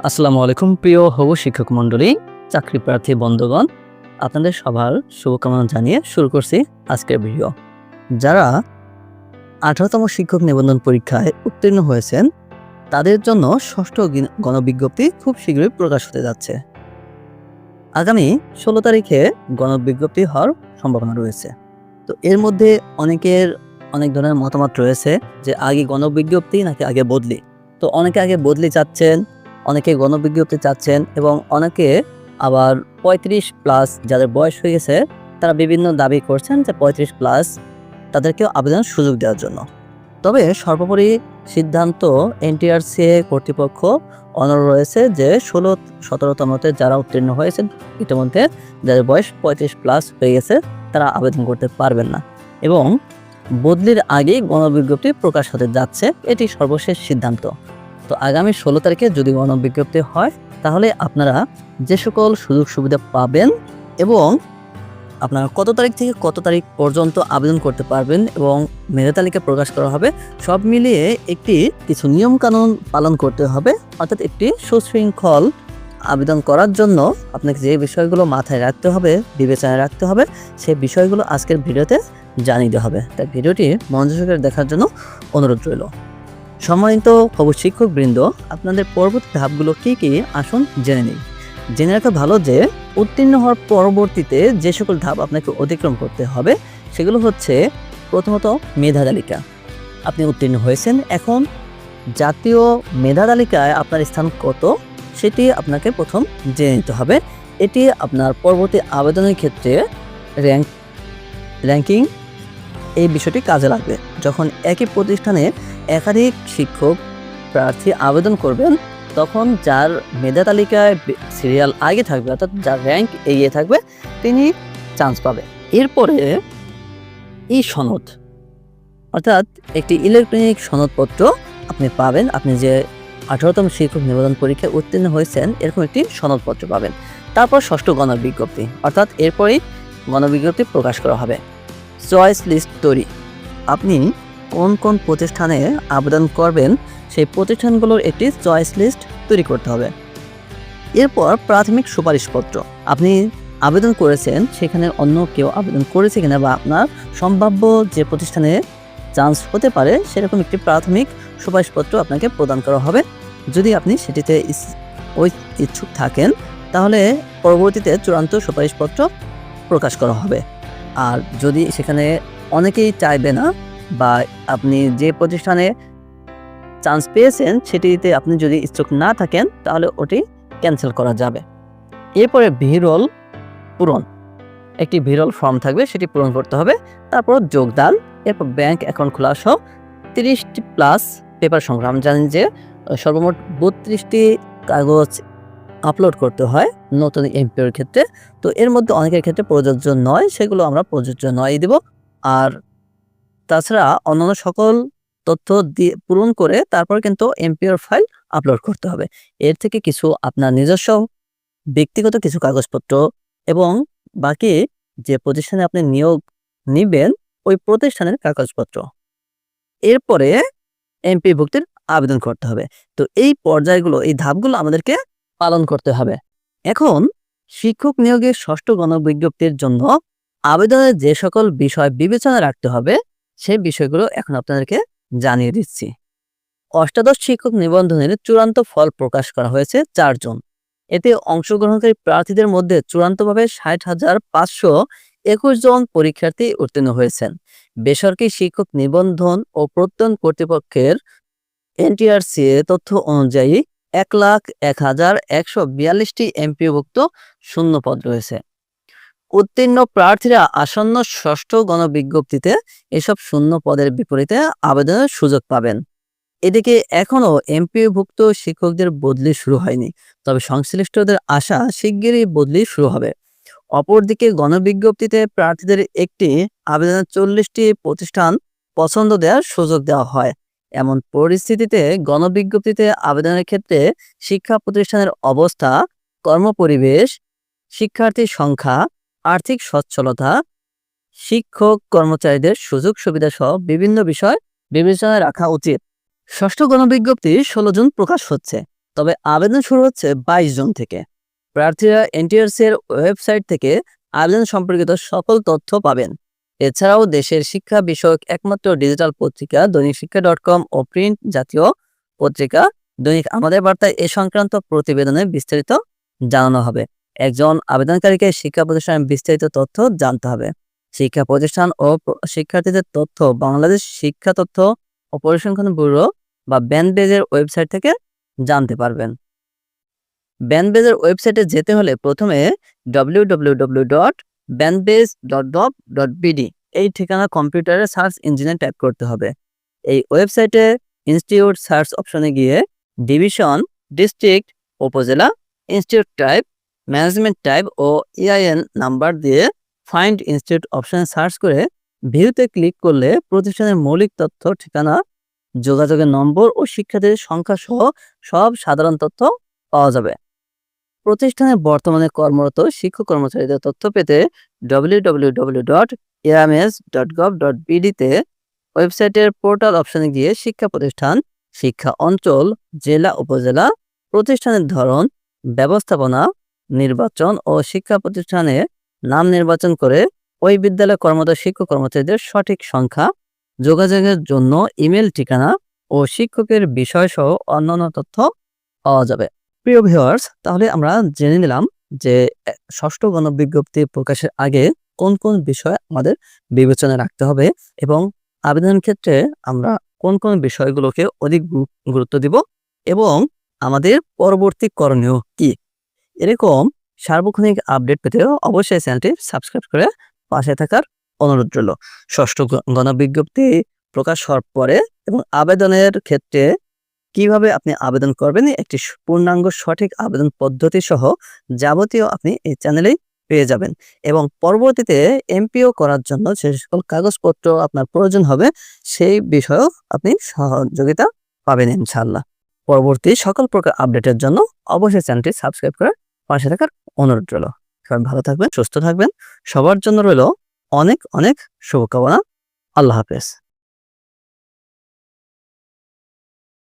আসসালামু আলাইকুম প্রিয় হবু শিক্ষক মণ্ডলী, চাকরি প্রার্থী বন্ধুগণ, আপনাদের সবার শুভকামনা জানিয়ে শুরু করছি আজকের ভিডিও। যারা 18তম শিক্ষক নিবন্ধন পরীক্ষায় উত্তীর্ণ হয়েছেন তাদের জন্য ষষ্ঠ গণবিজ্ঞপ্তি খুব শীঘ্রই প্রকাশ হতে যাচ্ছে। আগামী 16 তারিখে গণবিজ্ঞপ্তি হওয়ার সম্ভাবনা রয়েছে। তো এর মধ্যে অনেকের অনেক ধরনের মতামত রয়েছে যে আগে গণবিজ্ঞপ্তি নাকি আগে বদলি। তো অনেকে আগে বদলি চাচ্ছেন, অনেকে গণবিজ্ঞপ্তি চাচ্ছেন এবং অনেকে আবার 35+ যাদের বয়স হয়ে গেছে তারা বিভিন্ন দাবি করছেন যে 35+ তাদেরকেও আবেদনের সুযোগ দেওয়ার জন্য। তবে সর্বোপরি সিদ্ধান্ত এনটিআরসি কর্তৃপক্ষ অনড় রয়েছে যে 16-17তমতে যারা উত্তীর্ণ হয়েছেন ইতিমধ্যে যাদের বয়স 35+ হয়ে গেছে তারা আবেদন করতে পারবেন না এবং বদলির আগেই গণবিজ্ঞপ্তি প্রকাশ হতে যাচ্ছে, এটি সর্বশেষ সিদ্ধান্ত। তো আগামী 16 তারিখে যদি গণবিজ্ঞপ্তি হয় তাহলে আপনারা যে সকল সুযোগ সুবিধা পাবেন এবং আপনারা কত তারিখ থেকে কত তারিখ পর্যন্ত আবেদন করতে পারবেন এবং মেধা তালিকা প্রকাশ করা হবে, সব মিলিয়ে একটি কিছু নিয়মকানুন পালন করতে হবে। অর্থাৎ একটি সুশৃঙ্খল আবেদন করার জন্য আপনাকে যে বিষয়গুলো মাথায় রাখতে হবে, বিবেচনায় রাখতে হবে, সেই বিষয়গুলো আজকের ভিডিওতে জানিয়ে দেওয়া হবে। তাই ভিডিওটি মনোযোগ সহকারে দেখার জন্য অনুরোধ রইল। সম্মানিত হবু শিক্ষকবৃন্দ, আপনাদের পরবর্তী ধাপগুলো কী কী আসুন জেনে নিই। জেনে রাখা ভালো যে উত্তীর্ণ হওয়ার পরবর্তীতে যে সকল ধাপ আপনাকে অতিক্রম করতে হবে সেগুলো হচ্ছে প্রথমত মেধা তালিকা। আপনি উত্তীর্ণ হয়েছেন, এখন জাতীয় মেধা তালিকায় আপনার স্থান কত সেটি আপনাকে প্রথম জেনে নিতে হবে। এটি আপনার পরবর্তী আবেদনের ক্ষেত্রে র্যাঙ্কিং এই বিষয়টি কাজে লাগবে। যখন একই প্রতিষ্ঠানে একাধিক শিক্ষক প্রার্থী আবেদন করবেন তখন যার মেধা তালিকায় সিরিয়াল আগে থাকবে অর্থাৎ যার র্যাঙ্ক এগিয়ে থাকবে তিনি চান্স পাবে। এরপরে এই সনদ অর্থাৎ একটি ইলেকট্রনিক সনদপত্র আপনি পাবেন। আপনি যে 18তম শিক্ষক নিবন্ধন পরীক্ষায় উত্তীর্ণ হয়েছেন এরকম একটি সনদপত্র পাবেন। তারপর ষষ্ঠ গণবিজ্ঞপ্তি অর্থাৎ এরপরেই গণবিজ্ঞপ্তি প্রকাশ করা হবে। চয়েস লিস্ট তৈরি, আপনি কোন কোন প্রতিষ্ঠানে আবেদন করবেন সেই প্রতিষ্ঠানগুলোর একটি চয়েস লিস্ট তৈরি করতে হবে। এরপর প্রাথমিক সুপারিশপত্র, আপনি আবেদন করেছেন সেখানে অন্য কেউ আবেদন করেছে কিনা বা আপনার সম্ভাব্য যে প্রতিষ্ঠানে চান্স হতে পারে সেরকম একটি প্রাথমিক সুপারিশপত্র আপনাকে প্রদান করা হবে। যদি আপনি সেটিতে ইচ্ছুক থাকেন তাহলে পরবর্তীতে চূড়ান্ত সুপারিশপত্র প্রকাশ করা হবে। আর যদি সেখানে অনেকেই চাইবে না বা আপনি যে প্রতিষ্ঠানে চান্স পেয়েছেন সেটিতে আপনি যদি ইচ্ছুক না থাকেন তাহলে ওটি ক্যান্সেল করা যাবে। এরপরে ভিরল পূরণ, একটি ভিরল ফর্ম থাকবে সেটি পূরণ করতে হবে। তারপর যোগদান, এরপর ব্যাংক অ্যাকাউন্ট খোলা সহ 30+ পেপার সংগ্রহ। আমি জানি যে সর্বমোট 32টি কাগজ আপলোড করতে হয় নতুন এমপিওর ক্ষেত্রে। তো এর মধ্যে অনেকের ক্ষেত্রে প্রযোজ্য নয়, সেগুলো আমরা প্রযোজ্য নয় দেব। আর তাছাড়া অন্যান্য সকল তথ্য দিয়ে পূরণ করে তারপর কিন্তু এমপিওর ফাইল আপলোড করতে হবে। এর থেকে কিছু আপনার নিজস্ব ব্যক্তিগত কিছু কাগজপত্র এবং বাকি যে প্রতিষ্ঠানে আপনি নিয়োগ নিবেন ওই প্রতিষ্ঠানের কাগজপত্র। এরপরে এমপি ভুক্তির আবেদন করতে হবে। তো এই পর্যায়গুলো, এই ধাপগুলো আমাদেরকে পালন করতে হবে। এখন শিক্ষক নিয়োগের ষষ্ঠ গণবিজ্ঞপ্তির জন্য আবেদনের যে সকল বিষয় বিবেচনা রাখতে হবে সেই বিষয়গুলো এখন আপনাদেরকে জানিয়ে দিচ্ছি। অষ্টাদশ শিক্ষক নিবন্ধনের চূড়ান্ত ফল প্রকাশ করা হয়েছে 4 জন। এতে অংশগ্রহণকারী প্রার্থীদের মধ্যে চূড়ান্তভাবে 60,521 জন পরীক্ষার্থী উত্তীর্ণ হয়েছেন। বেসরকারি শিক্ষক নিবন্ধন ও প্রত্যয়ন কর্তৃপক্ষের এনটিআরসি তথ্য অনুযায়ী 1,01,142টি এমপিওভুক্ত শূন্য পদ রয়েছে। উত্তীর্ণ প্রার্থীরা আসন্ন ষষ্ঠ গণবিজ্ঞপ্তিতে এসব শূন্য পদের বিপরীতে আবেদনের সুযোগ পাবেন। এদিকে এখনও এমপিওভুক্ত শিক্ষকদের বদলি শুরু হয়নি, তবে সংশ্লিষ্টদের আশা শিগগিরই বদলি শুরু হবে। অপরদিকে গণবিজ্ঞপ্তিতে প্রার্থীদের একটি আবেদনের 40টি প্রতিষ্ঠান পছন্দ দেওয়ার সুযোগ দেওয়া হয়। এমন পরিস্থিতিতে গণবিজ্ঞপ্তিতে আবেদনের ক্ষেত্রে শিক্ষা প্রতিষ্ঠানের অবস্থা, কর্মপরিবেশ, শিক্ষার্থীর সংখ্যা, আর্থিক সচ্ছলতা, শিক্ষক কর্মচারীদের সুযোগ সুবিধা সহ বিভিন্ন বিষয় বিবেচনায় রাখা উচিত। ষষ্ঠ গণবিজ্ঞপ্তি 16 জুন প্রকাশ হচ্ছে। তবে আবেদন শুরু হচ্ছে 22 জুন থেকে। প্রার্থীরা এনটিআরসি এর ওয়েবসাইট থেকে আবেদন সম্পর্কিত সকল তথ্য পাবেন। এছাড়াও দেশের শিক্ষা বিষয়ক একমাত্র ডিজিটাল পত্রিকা দৈনিক শিক্ষা.com ও প্রিন্ট জাতীয় পত্রিকা দৈনিক আমাদের বার্তায় এ সংক্রান্ত প্রতিবেদনে বিস্তারিত জানানো হবে। একজন আবেদনকারীকে শিক্ষা প্রতিষ্ঠানের বিস্তারিত তথ্য জানতে হবে। শিক্ষা প্রতিষ্ঠান ও শিক্ষার্থীদের তথ্য বাংলাদেশ শিক্ষা তথ্য ও পরিসংখ্যান ব্যুরো বা ব্যানবেজের ওয়েবসাইট থেকে জানতে পারবেন। ব্যানবেজের ওয়েবসাইটে যেতে হলে প্রথমে www.banbase.gov.bd এই ঠিকানা কম্পিউটারে সার্চ ইঞ্জিনে টাইপ করতে হবে। এই ওয়েবসাইটে ইনস্টিটিউট সার্চ অপশনে গিয়ে ডিভিশন, ডিস্ট্রিক্ট, উপজেলা, ইনস্টিটিউট টাইপ, ম্যানেজমেন্ট টাইপ ও ইআইএন নাম্বার দিয়ে ফাইন্ড ইনস্টিটিউট অপশনে সার্চ করে ভিউতে ক্লিক করলে প্রতিষ্ঠানের মৌলিক তথ্য, ঠিকানা, যোগাযোগের নম্বর ও শিক্ষার্থীদের সংখ্যা সহ সব সাধারণ তথ্য পাওয়া যাবে। প্রতিষ্ঠানে বর্তমানে কর্মরত শিক্ষক কর্মচারীদের তথ্য পেতে www.erams.gov.bd তে ওয়েবসাইটের পোর্টাল অপশনে গিয়ে শিক্ষা প্রতিষ্ঠান, শিক্ষা অঞ্চল, জেলা, উপজেলা, প্রতিষ্ঠানের ধরন, ব্যবস্থাপনা, নির্বাচন ও শিক্ষা প্রতিষ্ঠানের নাম নির্বাচন করে ওই বিদ্যালয়ে কর্মরত শিক্ষক কর্মচারীদের সঠিক সংখ্যা, যোগাযোগের জন্য ইমেল ঠিকানা ও শিক্ষকের বিষয় সহ অন্যান্য তথ্য পাওয়া যাবে। প্রিয় ভিউয়ার্স, তাহলে আমরা জেনে নিলাম যে ষষ্ঠ গণবিজ্ঞপ্তি প্রকাশের আগে কোন কোন বিষয় আমাদের বিবেচনায় রাখতে হবে এবং আবেদনের ক্ষেত্রে আমরা কোন কোন বিষয়গুলোকে অধিক গুরুত্ব দিব এবং আমাদের পরবর্তী করণীয় কি। এরকম সার্বক্ষণিক আপডেট পেতে অবশ্যই চ্যানেলটি সাবস্ক্রাইব করে পাশে থাকার অনুরোধ রইল। ষষ্ঠ গণবিজ্ঞপ্তি প্রকাশ হওয়ার পরে এবং আবেদনের ক্ষেত্রে কিভাবে আপনি আবেদন করবেন একটি পূর্ণাঙ্গ সঠিক আবেদন পদ্ধতি সহ যাবতীয় আপনি এই চ্যানেলেই পেয়ে যাবেন এবং পরবর্তীতে এমপিও করার জন্য যে সকল কাগজপত্র আপনার প্রয়োজন হবে সেই বিষয়েও আপনি সহযোগিতা পাবেন ইনশাআল্লাহ। পরবর্তী সকল প্রকার আপডেটের জন্য অবশ্যই চ্যানেলটি সাবস্ক্রাইব করে পাশে থাকার অনুরোধ রইল। সবাই ভালো থাকবেন, সুস্থ থাকবেন। সবার জন্য রইল অনেক অনেক শুভকামনা। আল্লাহ হাফেজ।